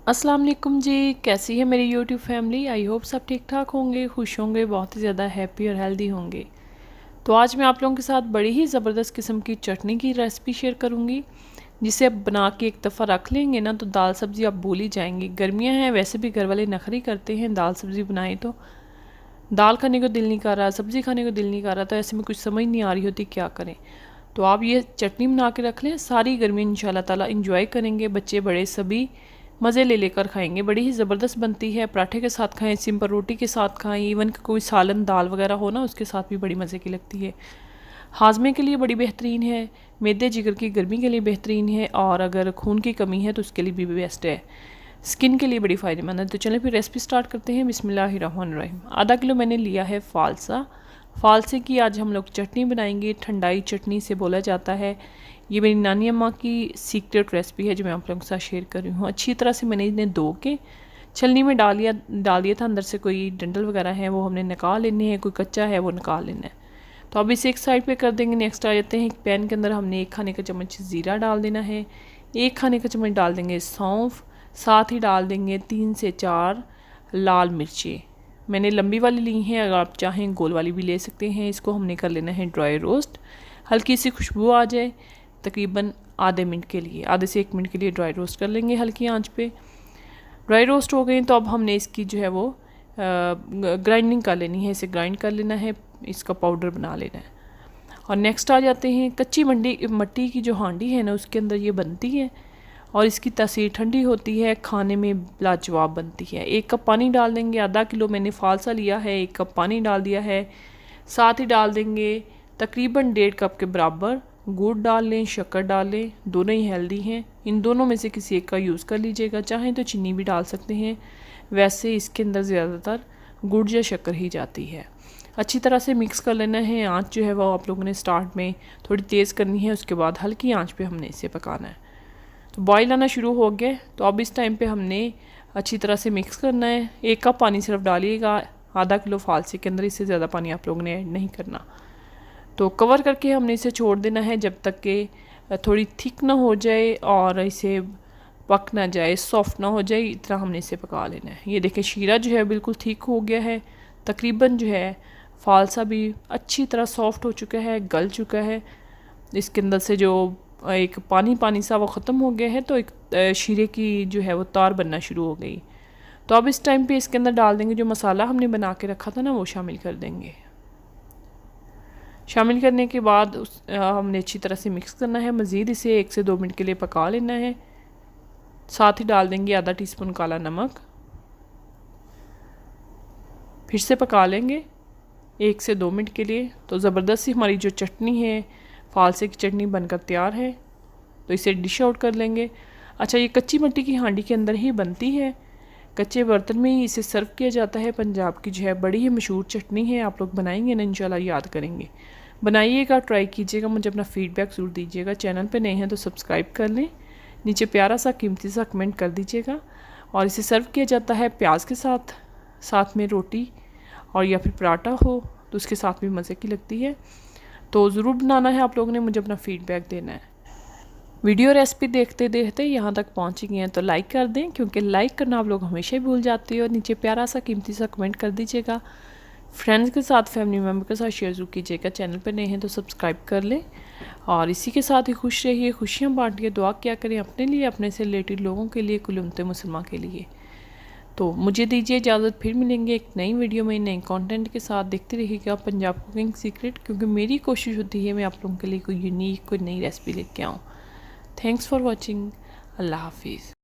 अस्सलाम वालेकुम जी, कैसी है मेरी यूट्यूब फैमिली। आई होप सब ठीक ठाक होंगे, खुश होंगे, बहुत ही ज़्यादा हैप्पी और हेल्दी होंगे। तो आज मैं आप लोगों के साथ बड़ी ही ज़बरदस्त किस्म की चटनी की रेसिपी शेयर करूँगी, जिसे आप बना के एक दफ़ा रख लेंगे ना तो दाल सब्ज़ी आप भूल ही जाएंगी। गर्मियाँ हैं, वैसे भी घर वाले नखरी करते हैं, दाल सब्ज़ी बनाएं तो दाल खाने को दिल नहीं कर रहा, सब्ज़ी खाने को दिल नहीं कर रहा, तो ऐसे में कुछ समझ नहीं आ रही होती क्या करें। तो आप ये चटनी बना के रख लें, सारी गर्मी इंशाल्लाह ताला इंजॉय करेंगे, बच्चे बड़े सभी मज़े ले लेकर खाएंगे। बड़ी ही ज़बरदस्त बनती है, पराठे के साथ खाएं, सिंपल रोटी के साथ खाएं, इवन कोई सालन दाल वगैरह हो ना उसके साथ भी बड़ी मज़े की लगती है। हाजमे के लिए बड़ी बेहतरीन है, मैदे जिगर की गर्मी के लिए बेहतरीन है, और अगर खून की कमी है तो उसके लिए भी बेस्ट है, स्किन के लिए बड़ी फ़ायदेमंद है। तो चलें फिर रेसिपी स्टार्ट करते हैं। बिस्मिल्लाहिर्रहमानिर्रहीम। आधा किलो मैंने लिया है फ़ालसा। फ़ालसे की आज हम लोग चटनी बनाएंगे, ठंडाई चटनी से बोला जाता है। ये मेरी नानी अम्मा की सीक्रेट रेसिपी है जो मैं आप लोगों के साथ शेयर कर रही हूँ। अच्छी तरह से मैंने इन्हें धो के छलनी में डाल दिया था। अंदर से कोई डंडल वगैरह है वो हमने निकाल लेने हैं, कोई कच्चा है वो निकाल लेना है। तो अब इसे एक साइड पे कर देंगे। नेक्स्ट आ जाते हैं, एक पैन के अंदर हमने 1 खाने का चम्मच ज़ीरा डाल देना है, 1 खाने का चम्मच डाल देंगे सौंफ, साथ ही डाल देंगे 3 से 4 लाल मिर्ची। मैंने लंबी वाली ली हैं, अगर आप चाहें गोल वाली भी ले सकते हैं। इसको हमने कर लेना है ड्राई रोस्ट, हल्की सी खुशबू आ जाए, तकरीबन आधे मिनट के लिए, आधे से 1 मिनट के लिए ड्राई रोस्ट कर लेंगे हल्की आंच पे। ड्राई रोस्ट हो गई तो अब हमने इसकी जो है वो ग्राइंडिंग कर लेनी है, इसे ग्राइंड कर लेना है, इसका पाउडर बना लेना है। और नेक्स्ट आ जाते हैं, कच्ची मट्टी की जो हांडी है ना उसके अंदर ये बनती है और इसकी तासीर ठंडी होती है, खाने में लाजवाब बनती है। 1 कप पानी डाल देंगे, आधा किलो मैंने फ़ालसा लिया है, 1 कप पानी डाल दिया है। साथ ही डाल देंगे तकरीबन 1.5 कप के बराबर गुड़ डाल लें, शक्कर डाल लें, दोनों ही हेल्दी हैं। इन दोनों में से किसी एक का यूज़ कर लीजिएगा, चाहें तो चीनी भी डाल सकते हैं, वैसे इसके अंदर ज़्यादातर गुड़ या शक्कर ही जाती है। अच्छी तरह से मिक्स कर लेना है। आंच जो है वो आप लोगों ने स्टार्ट में थोड़ी तेज़ करनी है, उसके बाद हल्की आंच पे हमने इसे पकाना है। तो बॉयल आना शुरू हो गया, तो अब इस टाइम पे हमने अच्छी तरह से मिक्स करना है। 1 कप पानी सिर्फ डालिएगा, आधा किलो फ़ालसे के अंदर, इससे ज़्यादा पानी आप लोगों ने ऐड नहीं करना। तो कवर करके हमने इसे छोड़ देना है जब तक कि थोड़ी थिक ना हो जाए और इसे पक ना जाए, सॉफ्ट ना हो जाए, इतना हमने इसे पका लेना है। ये देखें शीरा जो है बिल्कुल थिक हो गया है, तकरीबन जो है फ़ालसा भी अच्छी तरह सॉफ्ट हो चुका है, गल चुका है। इसके अंदर से जो एक पानी सा वो ख़त्म हो गया है, तो एक शीरे की जो है वो तार बनना शुरू हो गई। तो अब इस टाइम पे इसके अंदर डाल देंगे जो मसाला हमने बना के रखा था ना, वो शामिल कर देंगे। शामिल करने के बाद हमने अच्छी तरह से मिक्स करना है। मज़ीद इसे 1 से 2 मिनट के लिए पका लेना है। साथ ही डाल देंगे आधा टीस्पून काला नमक, फिर से पका लेंगे 1 से 2 मिनट के लिए। तो ज़बरदस्त सी हमारी जो चटनी है, फ़ालसे की चटनी बनकर तैयार है। तो इसे डिश आउट कर लेंगे। अच्छा, ये कच्ची मिट्टी की हांडी के अंदर ही बनती है, कच्चे बर्तन में ही इसे सर्व किया जाता है। पंजाब की जो है बड़ी ही मशहूर चटनी है, आप लोग बनाएंगे ना इंशाल्लाह याद करेंगे। बनाइएगा, ट्राई कीजिएगा, मुझे अपना फ़ीडबैक ज़रूर दीजिएगा। चैनल पे नए हैं तो सब्सक्राइब कर लें, नीचे प्यारा सा कीमती सा कमेंट कर दीजिएगा। और इसे सर्व किया जाता है प्याज के साथ, साथ में रोटी और या फिर पराठा हो तो उसके साथ भी मज़े की लगती है। तो ज़रूर बनाना है आप लोगों ने, मुझे अपना फ़ीडबैक देना है। वीडियो रेसिपी देखते देखते यहाँ तक पहुँच गए हैं तो लाइक कर दें, क्योंकि लाइक करना आप लोग हमेशा ही भूल जाते हो। नीचे प्यारा सा कीमती सा कमेंट कर दीजिएगा। फ्रेंड्स के साथ, फैमिली मेम्बर के साथ शेयर ज़रूर कीजिएगा। चैनल पर नए हैं तो सब्सक्राइब कर लें। और इसी के साथ ही खुश रहिए, खुशियाँ बांटिए, दुआ क्या करें अपने लिए, अपने से रिलेटेड लोगों के लिए, कुल उम्मत मुसलमान के लिए। तो मुझे दीजिए इजाज़त, फिर मिलेंगे एक नई वीडियो में नए कंटेंट के साथ। देखते रहिएगा पंजाब कुकिंग सीक्रेट, क्योंकि मेरी कोशिश होती है मैं आप लोगों के लिए कोई यूनिक, कोई नई रेसिपी लेके आऊँ। Thanks for watching. अल्लाह हाफिज़।